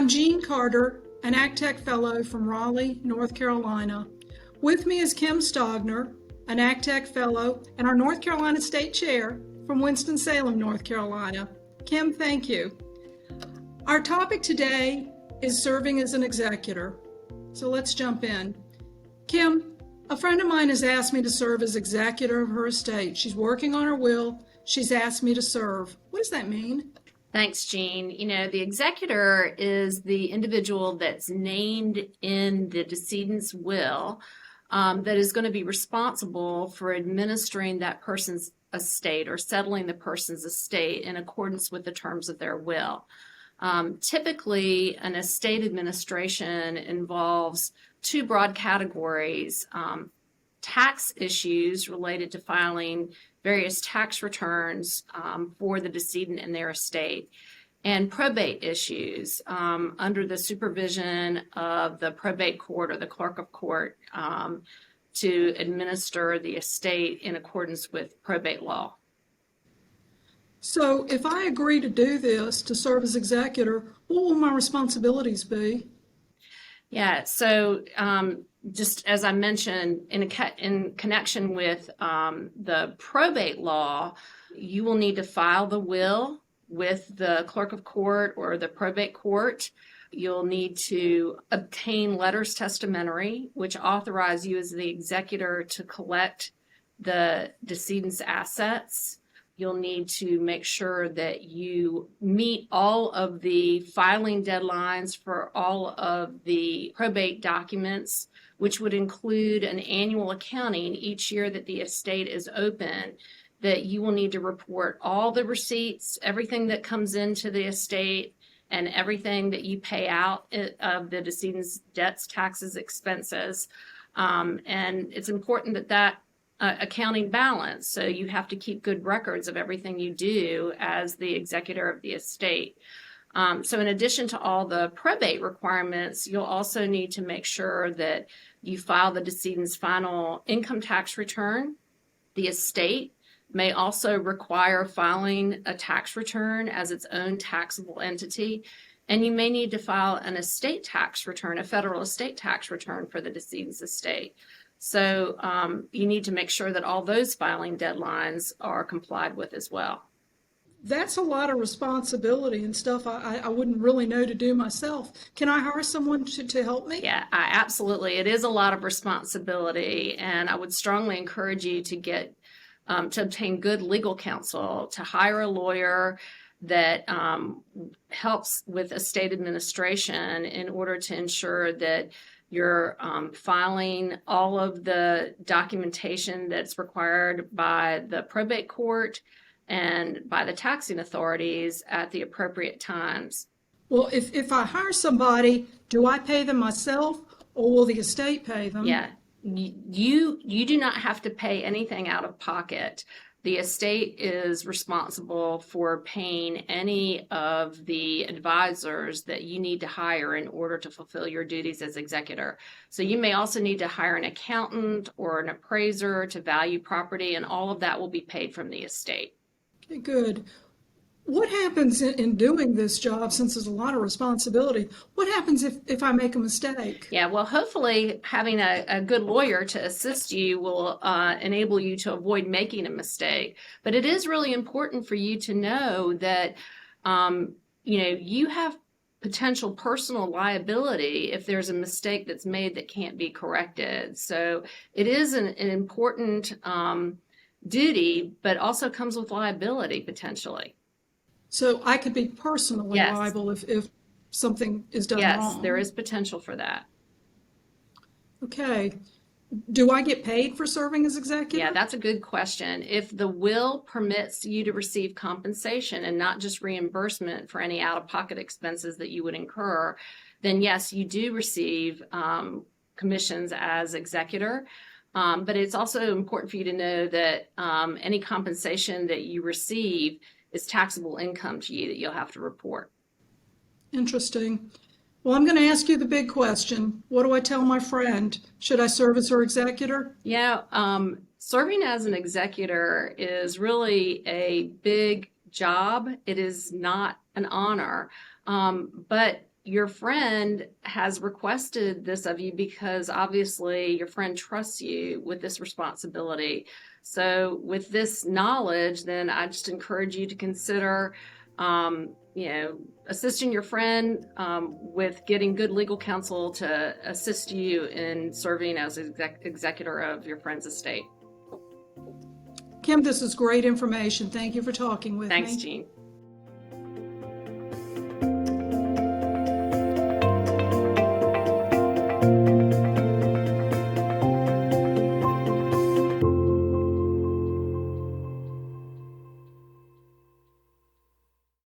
I'm Jean Carter, an ACTEC Fellow from Raleigh, North Carolina. With me is Kim Stogner, an ACTEC Fellow and our North Carolina State Chair from Winston-Salem, North Carolina. Kim, thank you. Our topic today is serving as an executor. So let's jump in. Kim, a friend of mine has asked me to serve as executor of her estate. She's working on her will. She's asked me to serve. What does that mean? Thanks, Jean. The executor is the individual that's named in the decedent's will that is going to be responsible for administering that person's estate or settling the person's estate in accordance with the terms of their will. Typically, an estate administration involves two broad categories: tax issues related to filing various tax returns for the decedent and their estate, and probate issues under the supervision of the probate court or the clerk of court to administer the estate in accordance with probate law. So if I agree to do this, to serve as executor, what will my responsibilities be? Yeah, so just as I mentioned, in connection with the probate law, you will need to file the will with the clerk of court or the probate court. You'll need to obtain letters testamentary, which authorize you as the executor to collect the decedent's assets. You'll need to make sure that you meet all of the filing deadlines for all of the probate documents, which would include an annual accounting each year that the estate is open, that you will need to report all the receipts, everything that comes into the estate, and everything that you pay out of the decedent's debts, taxes, expenses. And it's important that accounting balance. So you have to keep good records of everything you do as the executor of the estate. So in addition to all the probate requirements, you'll also need to make sure that you file the decedent's final income tax return. The estate may also require filing a tax return as its own taxable entity. And you may need to file an estate tax return, a federal estate tax return for the decedent's estate. So you need to make sure that all those filing deadlines are complied with as well. That's a lot of responsibility and stuff I wouldn't really know to do myself. Can I hire someone to help me? Yeah, absolutely. It is a lot of responsibility, and I would strongly encourage you to get to obtain good legal counsel, to hire a lawyer that helps with estate administration in order to ensure that you're filing all of the documentation that's required by the probate court and by the taxing authorities at the appropriate times. Well, if I hire somebody, do I pay them myself or will the estate pay them? Yeah, you do not have to pay anything out of pocket. The estate is responsible for paying any of the advisors that you need to hire in order to fulfill your duties as executor. So you may also need to hire an accountant or an appraiser to value property, and all of that will be paid from the estate. Okay, good. What happens in doing this job, since there's a lot of responsibility? What happens if I make a mistake? Yeah, well, hopefully having a good lawyer to assist you will enable you to avoid making a mistake. But it is really important for you to know that, you have potential personal liability if there's a mistake that's made that can't be corrected. So it is an important duty, but also comes with liability potentially. So I could be personally Yes. liable if something is done Yes, wrong. there is potential for that. Okay. Do I get paid for serving as executor? Yeah, that's a good question. If the will permits you to receive compensation and not just reimbursement for any out-of-pocket expenses that you would incur, then yes, you do receive commissions as executor. But it's also important for you to know that any compensation that you receive is taxable income to you that you'll have to report. Interesting. Well, I'm going to ask you the big question. What do I tell my friend? Should I serve as her executor? Yeah, serving as an executor is really a big job. It is not an honor, but your friend has requested this of you because obviously your friend trusts you with this responsibility. So with this knowledge, then I just encourage you to consider, assisting your friend with getting good legal counsel to assist you in serving as executor of your friend's estate. Kim, this is great information. Thank you for talking with me. Thanks, Jean.